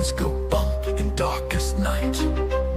wings go bump in darkest night,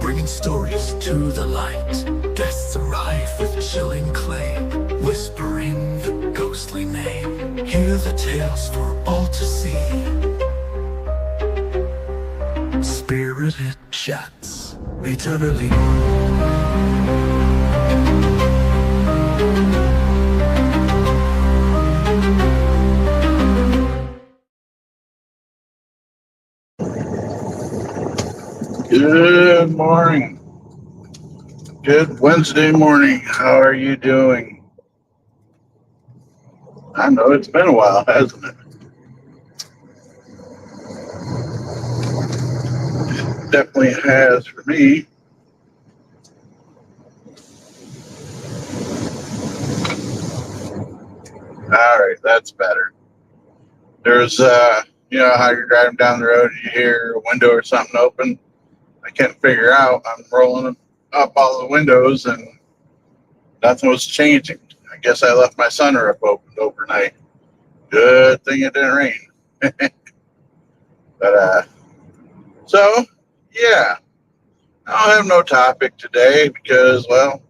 bringing stories to the light. Guests arrive with chilling claim, whispering the ghostly name. Hear the tales for all to see. Spirited chats eternally. Good morning. Good Wednesday morning. How are you doing? I know it's been a while, hasn't it? Definitely has for me. All right, that's better. There's, you know how you're driving down the road and you hear a window or something open? I can't figure out. I'm rolling up all the windows and nothing was changing. I guess I left my sunroof opened overnight. Good thing it didn't rain. But, so, yeah, I don't have no topic today because, well, to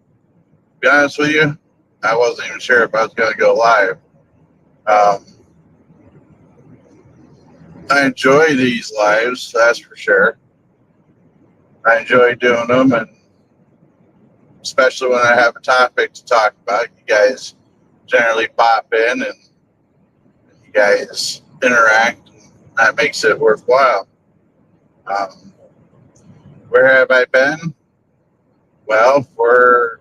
be honest with you, I wasn't even sure if I was going to go live. I enjoy these lives, that's for sure. I enjoy doing them, and especially when I have a topic to talk about. You guys generally pop in and you guys interact, and that makes it worthwhile. Where have I been? Well, why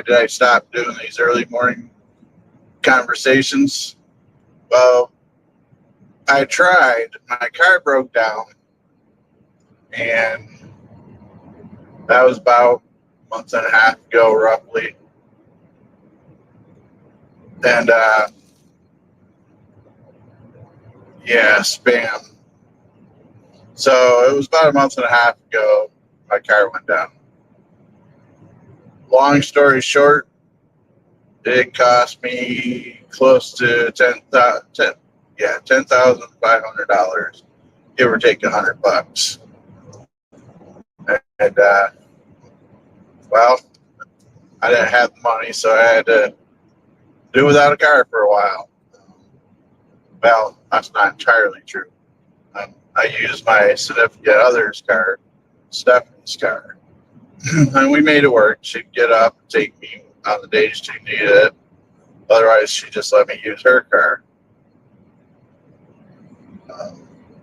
did I stop doing these early morning conversations? Well, I tried. My car broke down, and that was about a month and a half ago, roughly. And, yeah, spam. So it was about a month and a half ago, my car went down. Long story short, it cost me close to $10,500, give or take $100. And, well, I didn't have the money, so I had to do without a car for a while. Well, that's not entirely true. I used my significant other's car, Stephanie's car, and we made it work. She'd get up and take me on the days she needed it. Otherwise, she just let me use her car.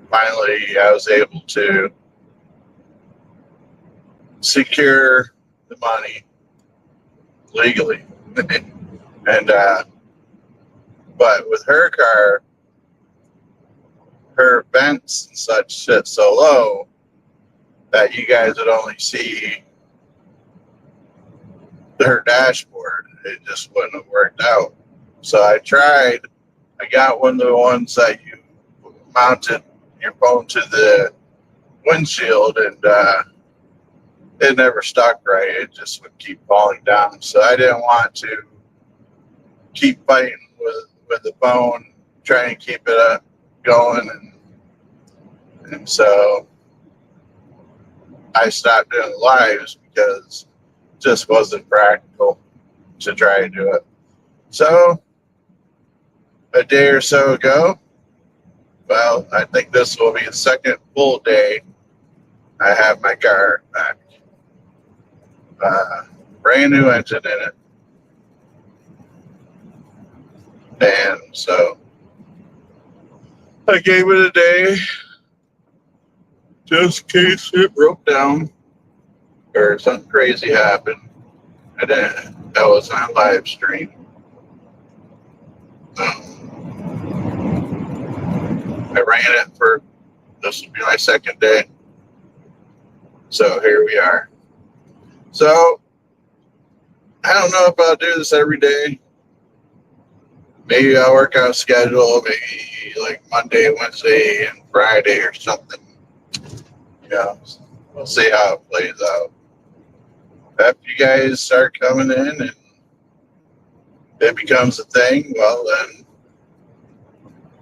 Finally, I was able to secure the money legally. And but with her car, her vents and such sit so low that you guys would only see her dashboard. It just wouldn't have worked out. So I tried. I got one of the ones that you mounted your phone to the windshield, and it never stuck right. It just would keep falling down. So I didn't want to keep fighting with the phone, trying to keep it up going, and so I stopped doing lives because it just wasn't practical to try to do it. So a day or so ago, well, I think this will be the second full day I have my car back. Brand new engine in it. And so I gave it a day just in case it broke down or something crazy happened. And then that was on live stream. I ran it for, this will be my second day. So here we are. So I don't know if I'll do this every day. Maybe I'll work out a schedule, maybe like Monday, Wednesday, and Friday or something. You know, we'll see how it plays out. After you guys start coming in and it becomes a thing, well then,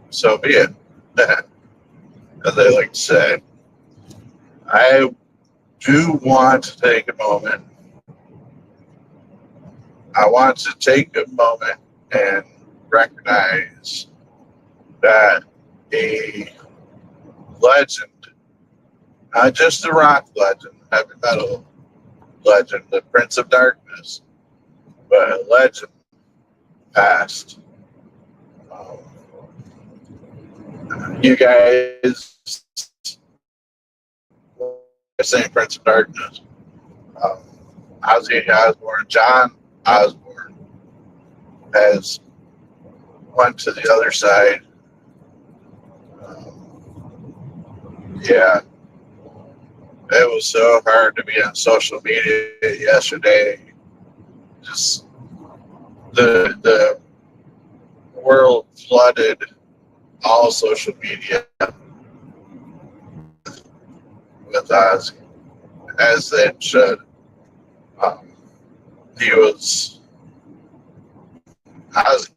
so be it. as I like to say. I do want to take a moment. I want to take a moment and recognize that a legend, not just a rock legend, heavy metal legend, the Prince of Darkness, but a legend passed. Um, you guys, saying Prince of Darkness, um, Ozzy Osbourne, John Osbourne, has went to the other side. Yeah, it was so hard to be on social media yesterday. Just the world flooded all social media with Ozzy, as they should. Um, he was Ozzy.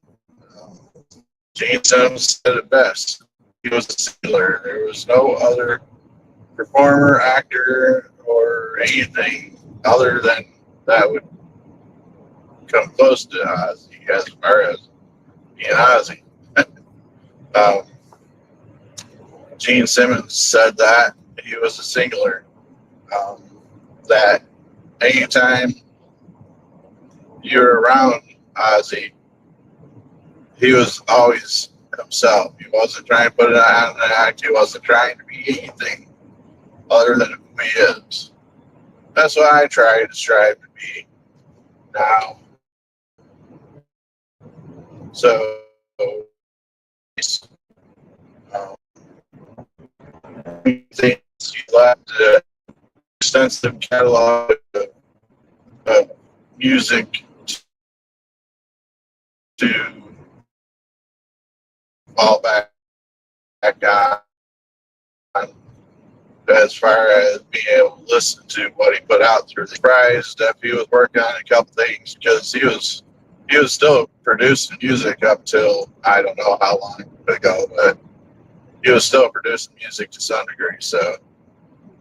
Gene Simmons said it best. He was a singular. There was no other performer, actor, or anything other than that would come close to Ozzy as far as being Ozzy. um, Gene Simmons said that he was a singular. That anytime you're around Ozzy, he was always himself. He wasn't trying to put it on an act. He wasn't trying to be anything other than who he is. That's what I try to strive to be now. So, um, he left an extensive catalog of music to fall back on as far as being able to listen to what he put out through the surprised if he was working on a couple things because he was still producing music up till I don't know how long ago, but he was still producing music to some degree. So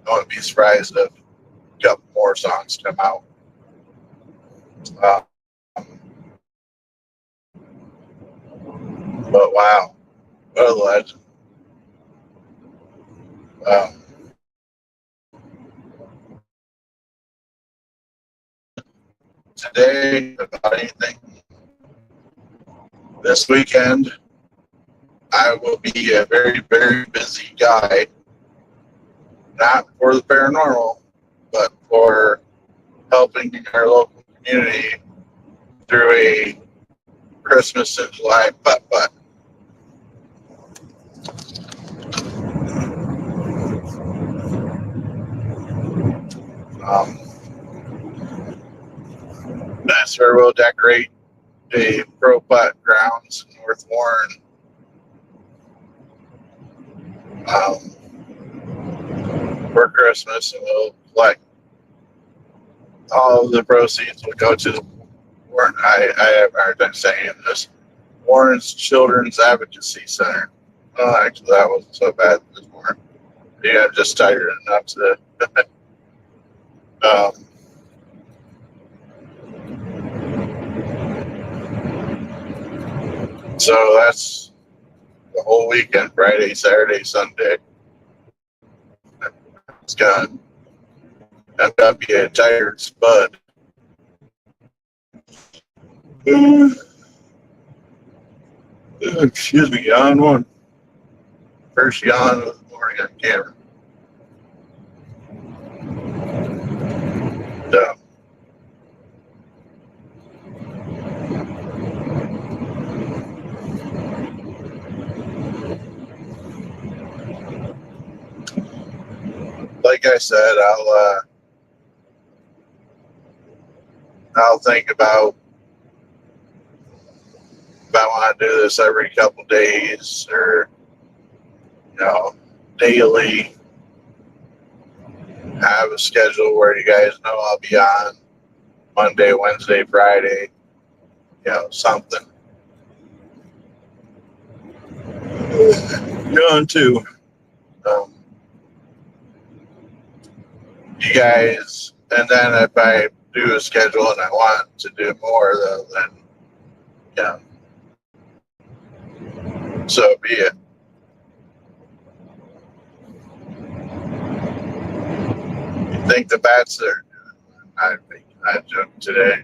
I wouldn't be surprised if a couple more songs come out. But wow, what a legend! Um, Today, about anything this weekend, I will be a very, very busy guy, not for the paranormal, but for helping our local community through a Christmas in July putt-putt. Um, that's where we'll decorate the pro putt grounds in North Warren. For Christmas, and we'll collect all of the proceeds will go to the Warren. I have a hard time saying this. Warren's Children's Advocacy Center. Oh, actually, that wasn't so bad this morning. Yeah, just tired enough to. um, so that's the whole weekend: Friday, Saturday, Sunday. It's gonna end up being a tired spud. Excuse me, yawn one. First yawn of the morning on camera. So, like I said, I'll think about if I want to do this every couple days or daily. Have a schedule where you guys know I'll be on Monday, Wednesday, Friday. Something. Yawn too. Um, you guys, and then if I do a schedule and I want to do more, though, then yeah, so be it. You think the bats are? I think I joked today.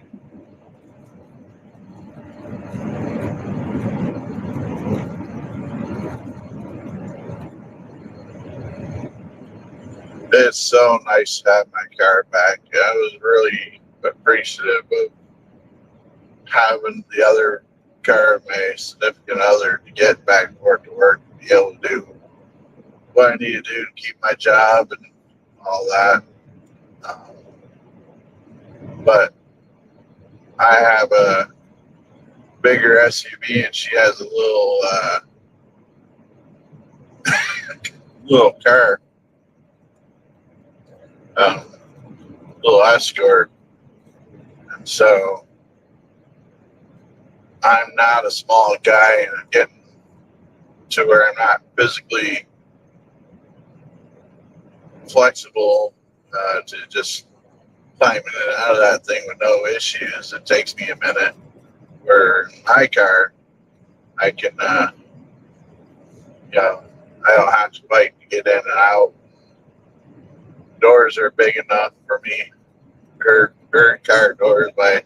It's so nice to have my car back. I was really appreciative of having the other car of my significant other to get back and forth to work and be able to do what I need to do to keep my job and all that. Um, but I have a bigger SUV and she has a little car, um, little Escort, and so I'm not a small guy and I'm getting to where I'm not physically flexible to just climbing in and out of that thing with no issues. It takes me a minute. Where in my car, I can, I don't have to fight to get in and out. Doors are big enough for me. Her car doors, my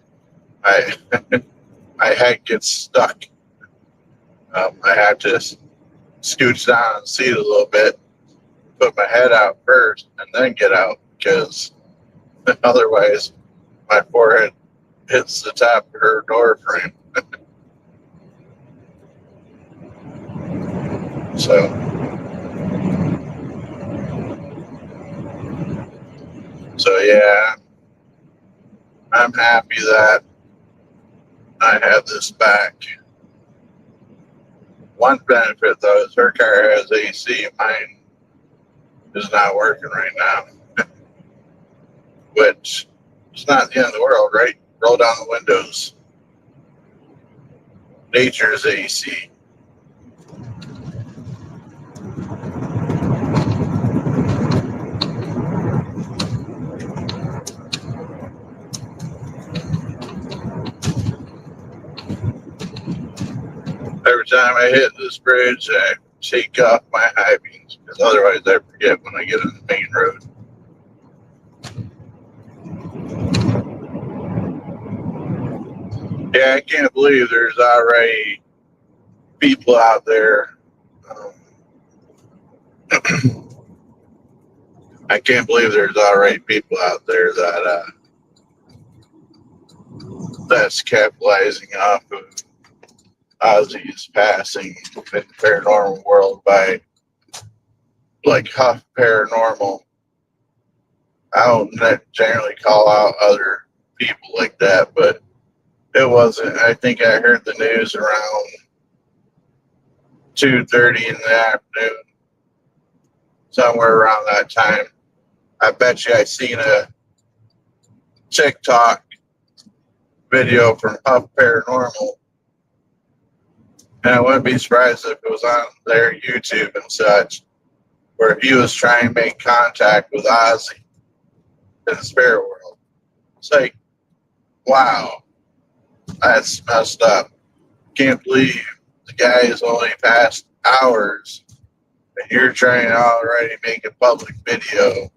my head gets stuck. I have to scooch down and seat a little bit, put my head out first, and then get out because otherwise my forehead hits the top of her door frame. So yeah, I'm happy that I have this back. One benefit though is her car has AC. Mine is not working right now, which is not the end of the world, right? Roll down the windows. Nature's AC. Every time I hit this bridge, I take off my high beams because otherwise I forget when I get on the main road. Yeah, I can't believe there's already people out there. I can't believe there's already people out there that that's capitalizing off of Ozzy's passing in the paranormal world by like Huff Paranormal. I don't generally call out other people like that, but it wasn't. I think I heard the news around 2:30 in the afternoon, somewhere around that time. I bet you I seen a TikTok video from Huff Paranormal, and I wouldn't be surprised if it was on their YouTube and such, where he was trying to make contact with Ozzy in the spirit world. It's like, wow, that's messed up. Can't believe the guy has only passed hours and you're trying to already make a public video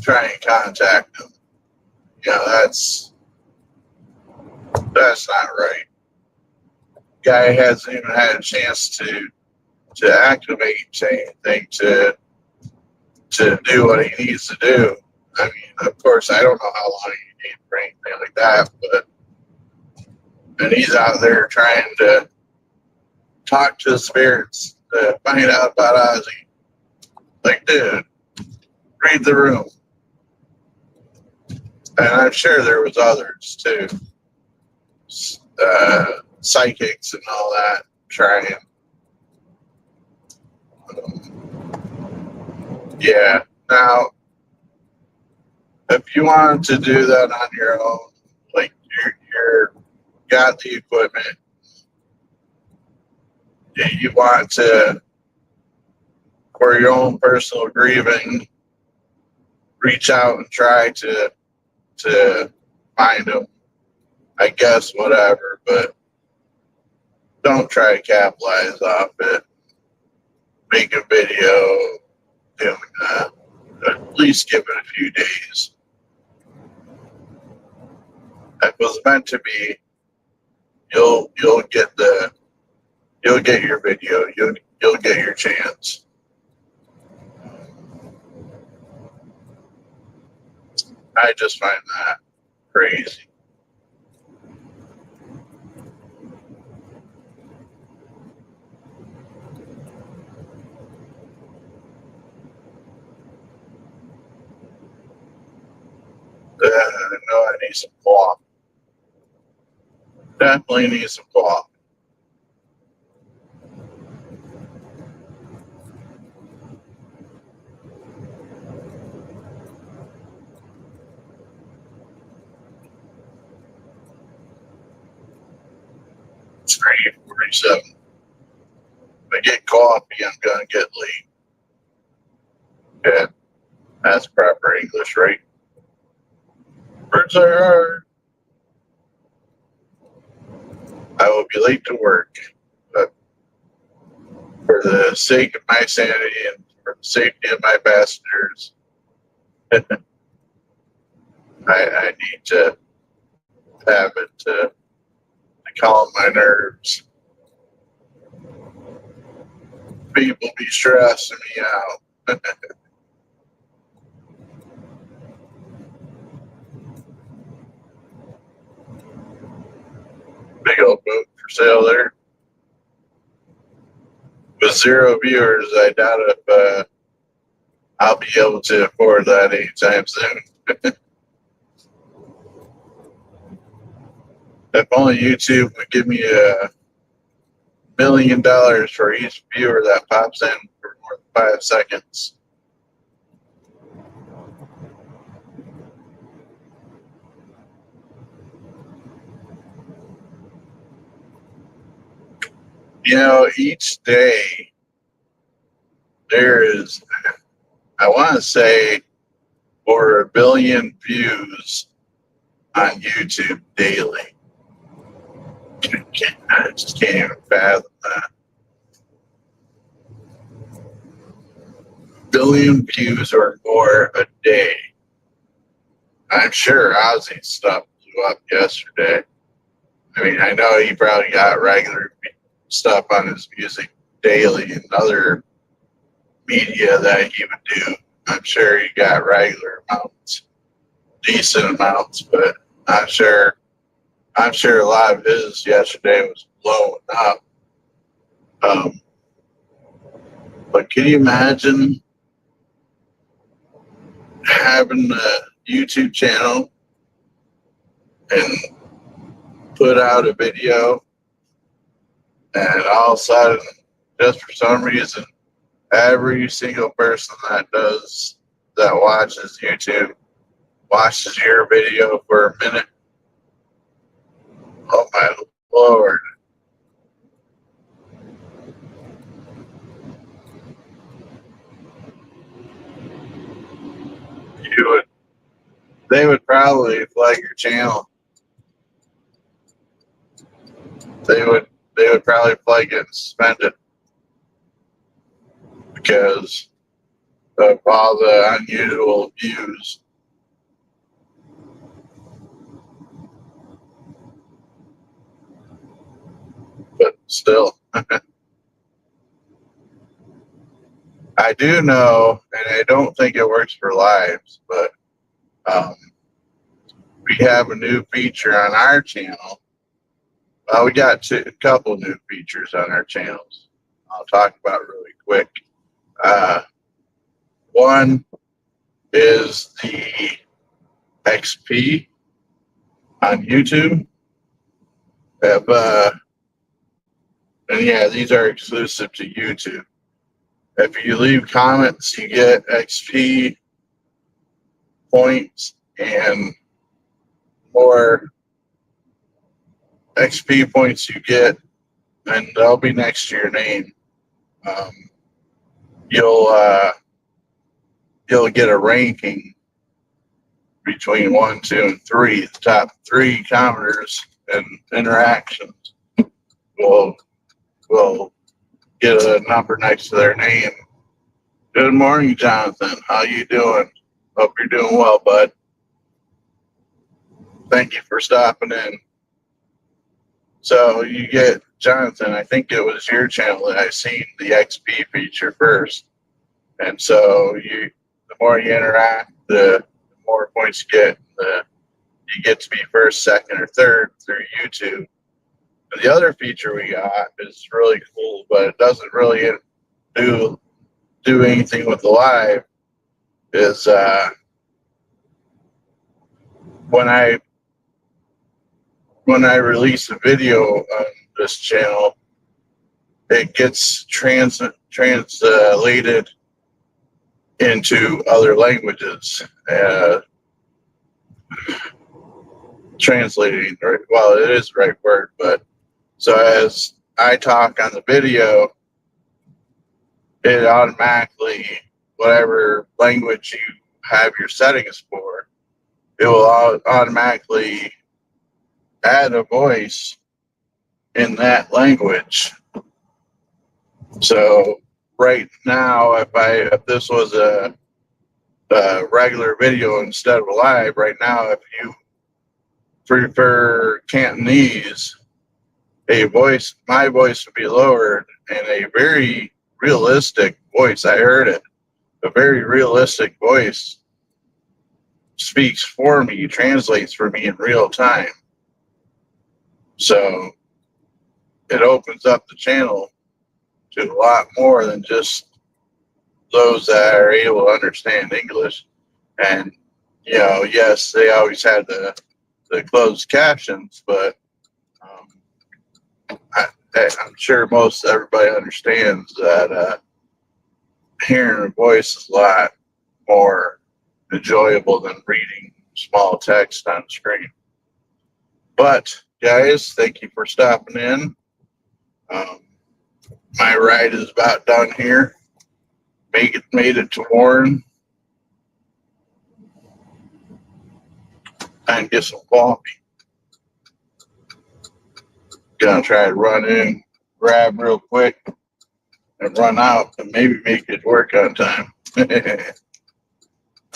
trying to contact him. You know, that's not right. Guy hasn't even had a chance to activate anything to do what he needs to do. I mean, of course, I don't know how long you need for anything like that, but and he's out there trying to talk to the spirits to find out about Ozzy. Like, dude, read the room. And I'm sure there was others too, psychics and all that trying. Yeah. Now, if you wanted to do that on your own, like you're got the equipment, you want to for your own personal grieving, reach out and try to find them. I guess whatever, but don't try to capitalize off it. Make a video doing that. At least give it a few days. If it was meant to be, you'll get your video. You'll get your chance. I just find that crazy. I know I need some coffee. Definitely need some coffee. It's 3:47. If I get coffee, I'm gonna get late. Okay, that's proper English, right? Words are hard. I will be late to work, but for the sake of my sanity and for the safety of my passengers, I need to have it to calm my nerves. People be stressing me out. Big old boat for sale there. With 0 viewers, I doubt if I'll be able to afford that anytime soon. If only YouTube would give me $1 million for each viewer that pops in for more than 5 seconds. You know, each day there is, I want to say, over 1 billion views on YouTube daily. I just can't even fathom that. 1 billion views or more a day. I'm sure Ozzy's stuff blew up yesterday. I mean, I know he probably got regular stuff on his music daily and other media that he would do. I'm sure he got regular amounts, decent amounts, but I'm sure a lot of his yesterday was blowing up. But can you imagine having a YouTube channel and put out a video, and all of a sudden, just for some reason, every single person that watches YouTube watches your video for a minute? Oh my Lord. They would probably flag your channel. They would probably flag it and suspend it because of all the unusual views. But still, I do know, and I don't think it works for lives, but we have a new feature on our channel. We got a couple new features on our channels. I'll talk about really quick. One is the XP on YouTube. And yeah, these are exclusive to YouTube. If you leave comments, you get XP points, and more XP points you get, and they'll be next to your name. you'll get a ranking between 1, 2, and 3. The top 3 commenters and interactions will get a number next to their name. Good morning, Jonathan. How you doing? Hope you're doing well, bud. Thank you for stopping in. So you get, Jonathan, I think it was your channel that I seen the XP feature first. And so the more you interact, the more points you get. You get to be first, second, or third through YouTube. And the other feature we got is really cool, but it doesn't really do anything with the live. Is when I release a video on this channel, it gets translated into other languages. Translating, well, it is the right word, but so as I talk on the video, it automatically, whatever language you have your settings for, it will automatically add a voice in that language. So right now, if this was a regular video instead of a live, right now, if you prefer Cantonese, my voice would be lowered, and a very realistic voice, I heard it, a very realistic voice speaks for me, translates for me in real time. So it opens up the channel to a lot more than just those that are able to understand English. And, yes, they always had the closed captions, but I'm sure most everybody understands that hearing a voice is a lot more enjoyable than reading small text on screen. But guys, thank you for stopping in. My ride is about done here. Made it to Warren and get some coffee. Gonna try to run in, grab real quick, and run out and maybe make it work on time.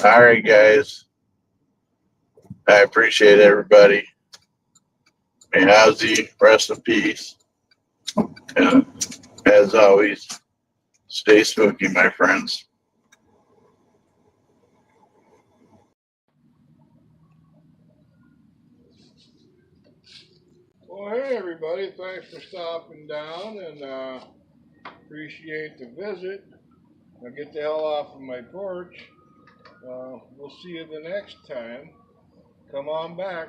All right, guys. I appreciate everybody. May Ozzy rest in peace. And as always, stay spooky, my friends. Well, hey everybody, thanks for stopping down, and appreciate the visit. Now get the hell off of my porch. We'll see you the next time. Come on back.